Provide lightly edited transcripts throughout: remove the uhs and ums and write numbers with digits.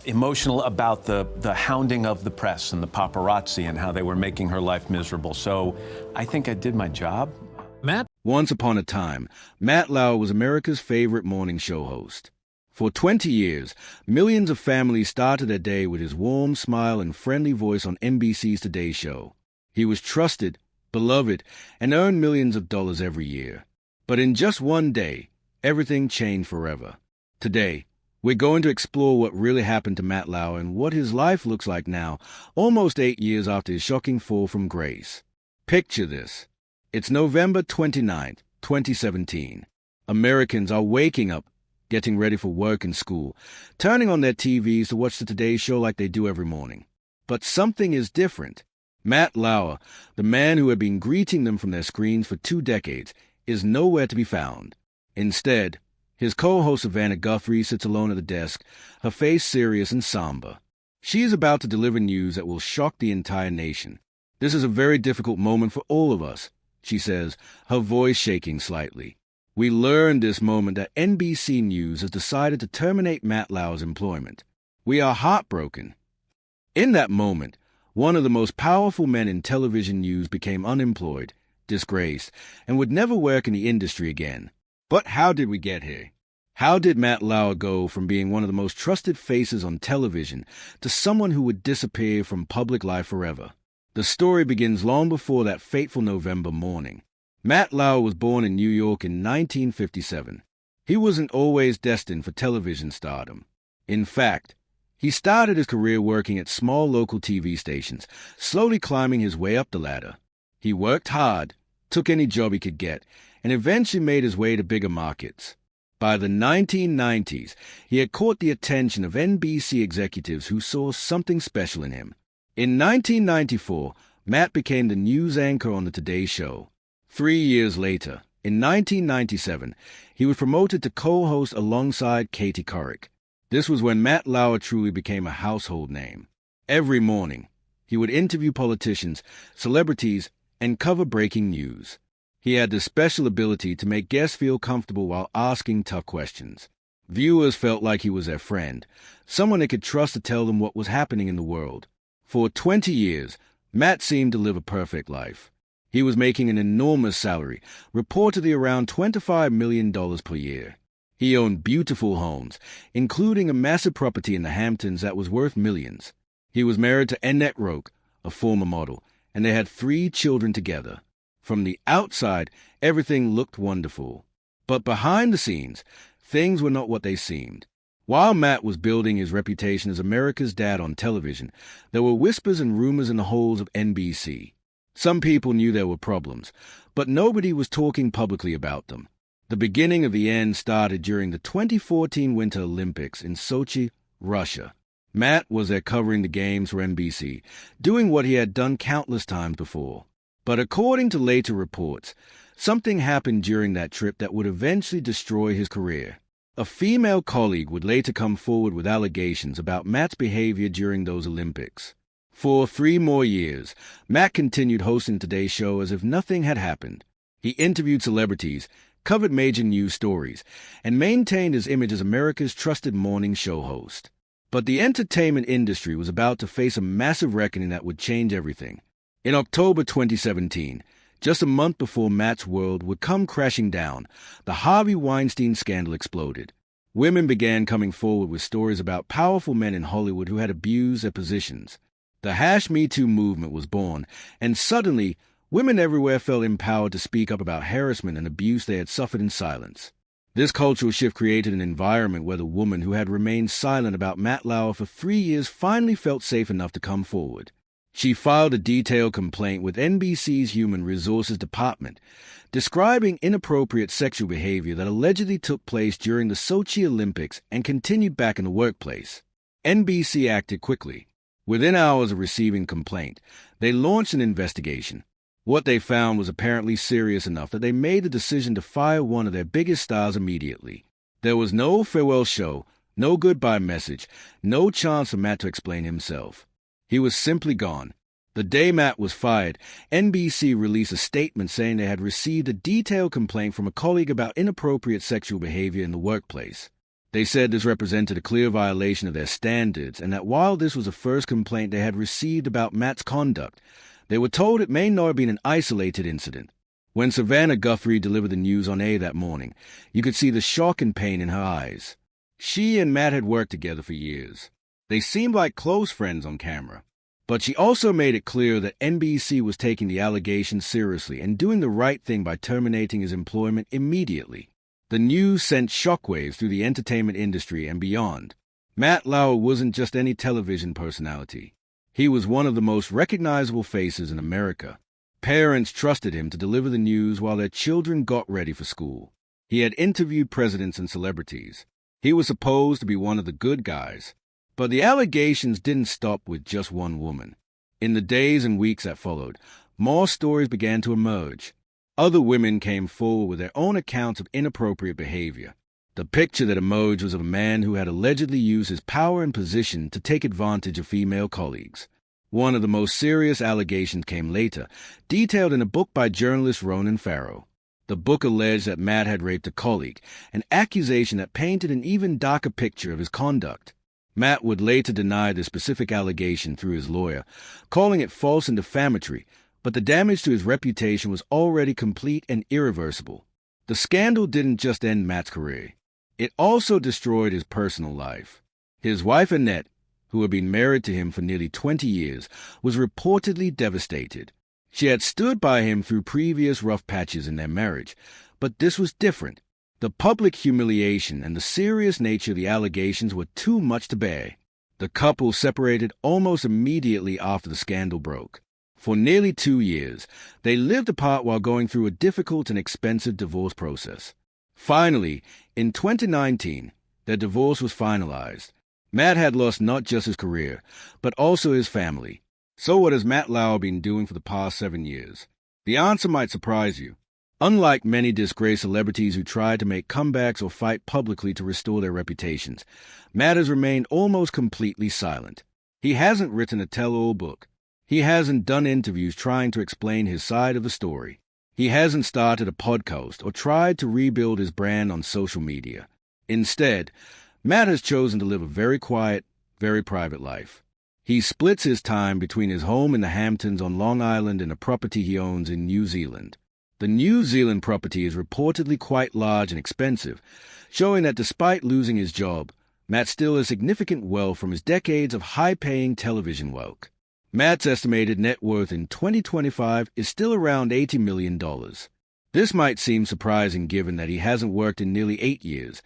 emotional about the hounding of the press and the paparazzi and how they were making her life miserable. So I think I did my job. Matt? Once upon a time, Matt Lauer was America's favorite morning show host. For 20 years, millions of families started their day with his warm smile and friendly voice on NBC's Today Show. He was trusted, beloved, and earned millions of dollars every year. But in just one day, everything changed forever. Today, we're going to explore what really happened to Matt Lauer and what his life looks like now, almost 8 years after his shocking fall from grace. Picture this. It's November 29th, 2017. Americans are waking up, getting ready for work and school, turning on their TVs to watch the Today Show like they do every morning. But something is different. Matt Lauer, the man who had been greeting them from their screens for 2 decades, is nowhere to be found. Instead, his co-host Savannah Guthrie sits alone at the desk, her face serious and somber. She is about to deliver news that will shock the entire nation. "This is a very difficult moment for all of us," she says, her voice shaking slightly. "We learned this moment that NBC News has decided to terminate Matt Lauer's employment. We are heartbroken." In that moment, one of the most powerful men in television news became unemployed, disgraced, and would never work in the industry again. But how did we get here? How did Matt Lauer go from being one of the most trusted faces on television to someone who would disappear from public life forever? The story begins long before that fateful November morning. Matt Lauer was born in New York in 1957. He wasn't always destined for television stardom. In fact, he started his career working at small local TV stations, slowly climbing his way up the ladder. He worked hard, took any job he could get, and eventually made his way to bigger markets. By the 1990s, he had caught the attention of NBC executives who saw something special in him. In 1994, Matt became the news anchor on the Today Show. 3 years later, in 1997, he was promoted to co-host alongside Katie Couric. This was when Matt Lauer truly became a household name. Every morning, he would interview politicians, celebrities, and cover breaking news. He had the special ability to make guests feel comfortable while asking tough questions. Viewers felt like he was their friend, someone they could trust to tell them what was happening in the world. For 20 years, Matt seemed to live a perfect life. He was making an enormous salary, reportedly around $25 million per year. He owned beautiful homes, including a massive property in the Hamptons that was worth millions. He was married to Annette Roque, a former model, and they had 3 children together. From the outside, everything looked wonderful. But behind the scenes, things were not what they seemed. While Matt was building his reputation as America's dad on television, there were whispers and rumors in the halls of NBC. Some people knew there were problems, but nobody was talking publicly about them. The beginning of the end started during the 2014 Winter Olympics in Sochi, Russia. Matt was there covering the games for NBC, doing what he had done countless times before. But according to later reports, something happened during that trip that would eventually destroy his career. A female colleague would later come forward with allegations about Matt's behavior during those Olympics. For 3 more years, Matt continued hosting Today's Show as if nothing had happened. He interviewed celebrities, covered major news stories, and maintained his image as America's trusted morning show host. But the entertainment industry was about to face a massive reckoning that would change everything. In October 2017, just a month before Matt's world would come crashing down, the Harvey Weinstein scandal exploded. Women began coming forward with stories about powerful men in Hollywood who had abused their positions. The #MeToo movement was born, and suddenly, women everywhere felt empowered to speak up about harassment and abuse they had suffered in silence. This cultural shift created an environment where the woman who had remained silent about Matt Lauer for 3 years finally felt safe enough to come forward. She filed a detailed complaint with NBC's Human Resources Department, describing inappropriate sexual behavior that allegedly took place during the Sochi Olympics and continued back in the workplace. NBC acted quickly. Within hours of receiving complaint, they launched an investigation. What they found was apparently serious enough that they made the decision to fire one of their biggest stars immediately. There was no farewell show, no goodbye message, no chance for Matt to explain himself. He was simply gone. The day Matt was fired, NBC released a statement saying they had received a detailed complaint from a colleague about inappropriate sexual behavior in the workplace. They said this represented a clear violation of their standards, and that while this was the first complaint they had received about Matt's conduct, they were told it may not have been an isolated incident. When Savannah Guthrie delivered the news on A that morning, you could see the shock and pain in her eyes. She and Matt had worked together for years. They seemed like close friends on camera. But she also made it clear that NBC was taking the allegations seriously and doing the right thing by terminating his employment immediately. The news sent shockwaves through the entertainment industry and beyond. Matt Lauer wasn't just any television personality. He was one of the most recognizable faces in America. Parents trusted him to deliver the news while their children got ready for school. He had interviewed presidents and celebrities. He was supposed to be one of the good guys. But the allegations didn't stop with just one woman. In the days and weeks that followed, more stories began to emerge. Other women came forward with their own accounts of inappropriate behavior. The picture that emerged was of a man who had allegedly used his power and position to take advantage of female colleagues. One of the most serious allegations came later, detailed in a book by journalist Ronan Farrow. The book alleged that Matt had raped a colleague, an accusation that painted an even darker picture of his conduct. Matt would later deny the specific allegation through his lawyer, calling it false and defamatory, but the damage to his reputation was already complete and irreversible. The scandal didn't just end Matt's career. It also destroyed his personal life. His wife Annette, who had been married to him for nearly 20 years, was reportedly devastated. She had stood by him through previous rough patches in their marriage, but this was different. The public humiliation and the serious nature of the allegations were too much to bear. The couple separated almost immediately after the scandal broke. For nearly 2 years, they lived apart while going through a difficult and expensive divorce process. Finally, in 2019, their divorce was finalized. Matt had lost not just his career, but also his family. So what has Matt Lauer been doing for the past 7 years? The answer might surprise you. Unlike many disgraced celebrities who tried to make comebacks or fight publicly to restore their reputations, Matt has remained almost completely silent. He hasn't written a tell-all book. He hasn't done interviews trying to explain his side of the story. He hasn't started a podcast or tried to rebuild his brand on social media. Instead, Matt has chosen to live a very quiet, very private life. He splits his time between his home in the Hamptons on Long Island and a property he owns in New Zealand. The New Zealand property is reportedly quite large and expensive, showing that despite losing his job, Matt still has significant wealth from his decades of high-paying television work. Matt's estimated net worth in 2025 is still around $80 million. This might seem surprising given that he hasn't worked in nearly 8 years,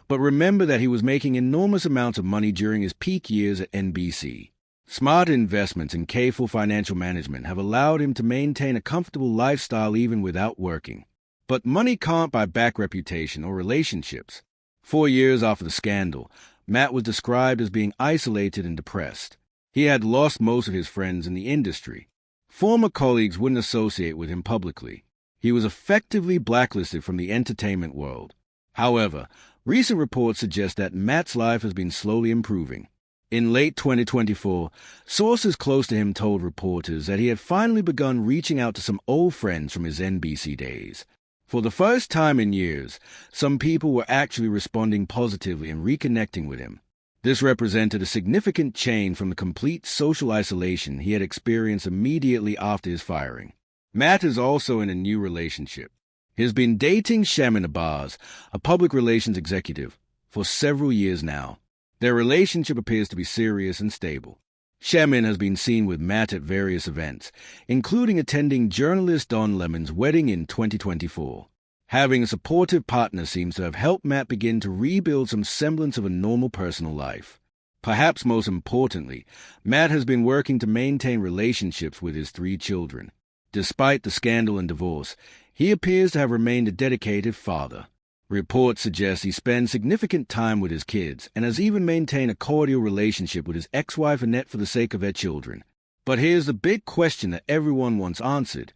but remember that he was making enormous amounts of money during his peak years at NBC. Smart investments and careful financial management have allowed him to maintain a comfortable lifestyle even without working. But money can't buy back reputation or relationships. 4 years after the scandal, Matt was described as being isolated and depressed. He had lost most of his friends in the industry. Former colleagues wouldn't associate with him publicly. He was effectively blacklisted from the entertainment world. However, recent reports suggest that Matt's life has been slowly improving. In late 2024, sources close to him told reporters that he had finally begun reaching out to some old friends from his NBC days. For the first time in years, some people were actually responding positively and reconnecting with him. This represented a significant change from the complete social isolation he had experienced immediately after his firing. Matt is also in a new relationship. He has been dating Shaman Abbas, a public relations executive, for several years now. Their relationship appears to be serious and stable. Shaman has been seen with Matt at various events, including attending journalist Don Lemon's wedding in 2024. Having a supportive partner seems to have helped Matt begin to rebuild some semblance of a normal personal life. Perhaps most importantly, Matt has been working to maintain relationships with his 3 children. Despite the scandal and divorce, he appears to have remained a dedicated father. Reports suggest he spends significant time with his kids and has even maintained a cordial relationship with his ex-wife Annette for the sake of their children. But here's the big question that everyone wants answered.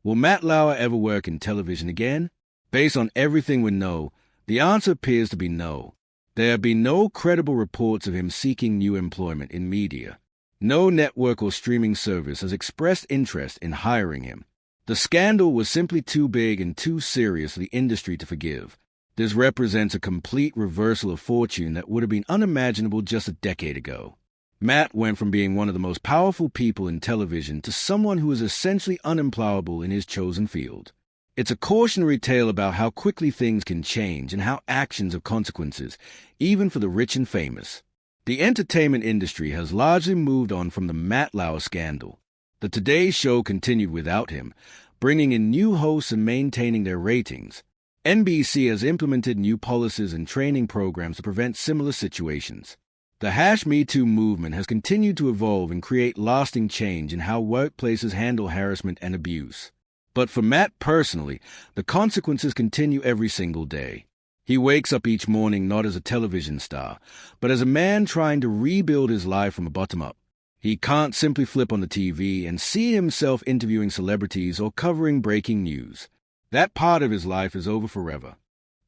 Will Matt Lauer ever work in television again? Based on everything we know, the answer appears to be no. There have been no credible reports of him seeking new employment in media. No network or streaming service has expressed interest in hiring him. The scandal was simply too big and too serious for the industry to forgive. This represents a complete reversal of fortune that would have been unimaginable just a decade ago. Matt went from being one of the most powerful people in television to someone who is essentially unemployable in his chosen field. It's a cautionary tale about how quickly things can change and how actions have consequences, even for the rich and famous. The entertainment industry has largely moved on from the Matt Lauer scandal. The Today Show continued without him, bringing in new hosts and maintaining their ratings. NBC has implemented new policies and training programs to prevent similar situations. The #MeToo movement has continued to evolve and create lasting change in how workplaces handle harassment and abuse. But for Matt personally, the consequences continue every single day. He wakes up each morning not as a television star, but as a man trying to rebuild his life from the bottom up. He can't simply flip on the TV and see himself interviewing celebrities or covering breaking news. That part of his life is over forever.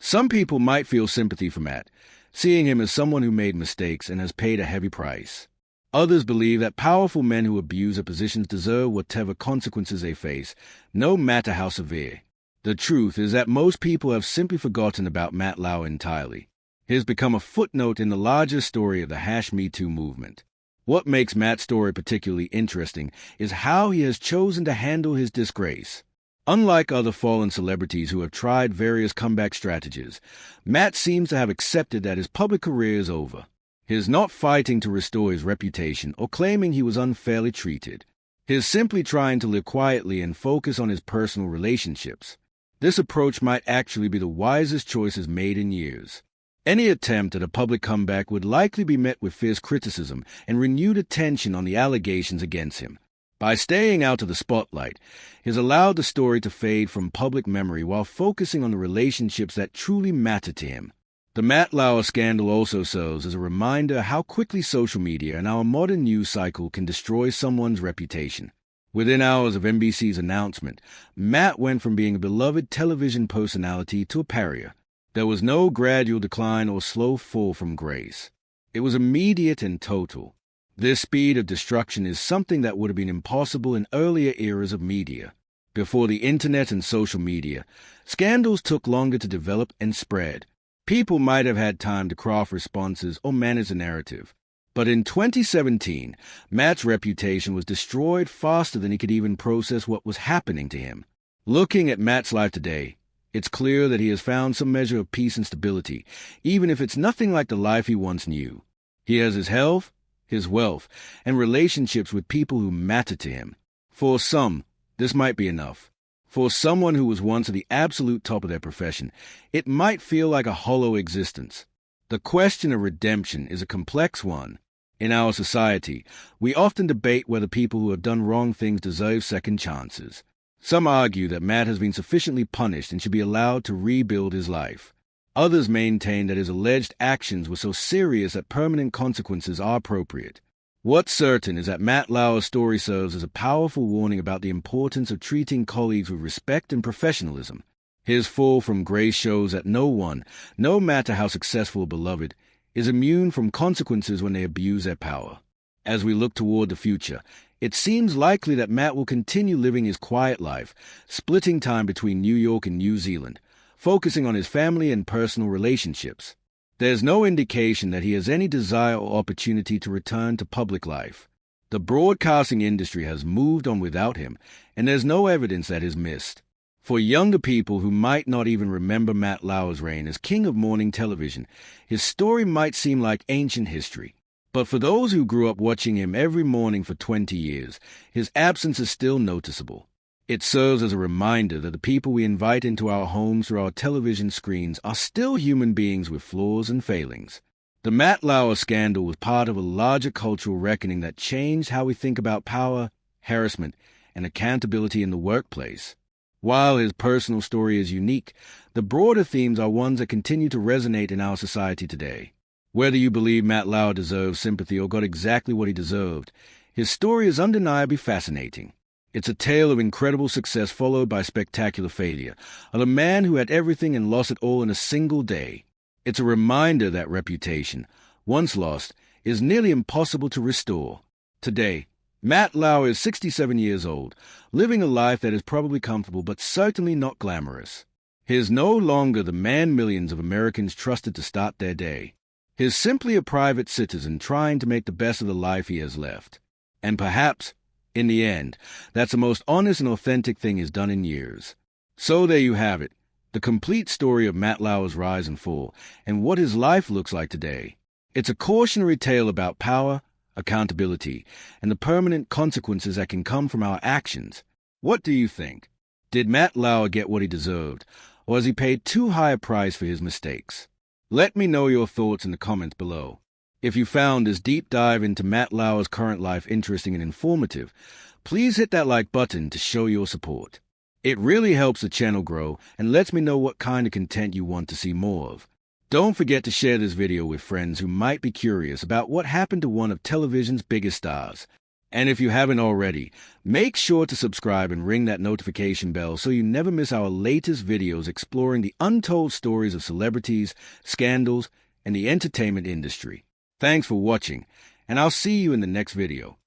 Some people might feel sympathy for Matt, seeing him as someone who made mistakes and has paid a heavy price. Others believe that powerful men who abuse their positions deserve whatever consequences they face, no matter how severe. The truth is that most people have simply forgotten about Matt Lauer entirely. He has become a footnote in the larger story of the #MeToo movement. What makes Matt's story particularly interesting is how he has chosen to handle his disgrace. Unlike other fallen celebrities who have tried various comeback strategies, Matt seems to have accepted that his public career is over. He is not fighting to restore his reputation or claiming he was unfairly treated. He is simply trying to live quietly and focus on his personal relationships. This approach might actually be the wisest choices made in years. Any attempt at a public comeback would likely be met with fierce criticism and renewed attention on the allegations against him. By staying out of the spotlight, he has allowed the story to fade from public memory while focusing on the relationships that truly matter to him. The Matt Lauer scandal also serves as a reminder how quickly social media and our modern news cycle can destroy someone's reputation. Within hours of NBC's announcement, Matt went from being a beloved television personality to a pariah. There was no gradual decline or slow fall from grace. It was immediate and total. This speed of destruction is something that would have been impossible in earlier eras of media. Before the internet and social media, scandals took longer to develop and spread. People might have had time to craft responses or manage the narrative. But in 2017, Matt's reputation was destroyed faster than he could even process what was happening to him. Looking at Matt's life today, it's clear that he has found some measure of peace and stability, even if it's nothing like the life he once knew. He has his health, his wealth, and relationships with people who matter to him. For some, this might be enough. For someone who was once at the absolute top of their profession, it might feel like a hollow existence. The question of redemption is a complex one. In our society, we often debate whether people who have done wrong things deserve second chances. Some argue that Matt has been sufficiently punished and should be allowed to rebuild his life. Others maintain that his alleged actions were so serious that permanent consequences are appropriate. What's certain is that Matt Lauer's story serves as a powerful warning about the importance of treating colleagues with respect and professionalism. His fall from grace shows that no one, no matter how successful or beloved, is immune from consequences when they abuse their power. As we look toward the future, it seems likely that Matt will continue living his quiet life, splitting time between New York and New Zealand, focusing on his family and personal relationships. There's no indication that he has any desire or opportunity to return to public life. The broadcasting industry has moved on without him, and there's no evidence that is missed. For younger people who might not even remember Matt Lauer's reign as king of morning television, his story might seem like ancient history. But for those who grew up watching him every morning for 20 years, his absence is still noticeable. It serves as a reminder that the people we invite into our homes through our television screens are still human beings with flaws and failings. The Matt Lauer scandal was part of a larger cultural reckoning that changed how we think about power, harassment, and accountability in the workplace. While his personal story is unique, the broader themes are ones that continue to resonate in our society today. Whether you believe Matt Lauer deserves sympathy or got exactly what he deserved, his story is undeniably fascinating. It's a tale of incredible success followed by spectacular failure, of a man who had everything and lost it all in a single day. It's a reminder that reputation, once lost, is nearly impossible to restore. Today, Matt Lauer is 67 years old, living a life that is probably comfortable but certainly not glamorous. He is no longer the man millions of Americans trusted to start their day. He is simply a private citizen trying to make the best of the life he has left. And perhaps, in the end, that's the most honest and authentic thing he's done in years. So there you have it, the complete story of Matt Lauer's rise and fall, and what his life looks like today. It's a cautionary tale about power, accountability, and the permanent consequences that can come from our actions. What do you think? Did Matt Lauer get what he deserved, or has he paid too high a price for his mistakes? Let me know your thoughts in the comments below. If you found this deep dive into Matt Lauer's current life interesting and informative, please hit that like button to show your support. It really helps the channel grow and lets me know what kind of content you want to see more of. Don't forget to share this video with friends who might be curious about what happened to one of television's biggest stars. And if you haven't already, make sure to subscribe and ring that notification bell so you never miss our latest videos exploring the untold stories of celebrities, scandals, and the entertainment industry. Thanks for watching, and I'll see you in the next video.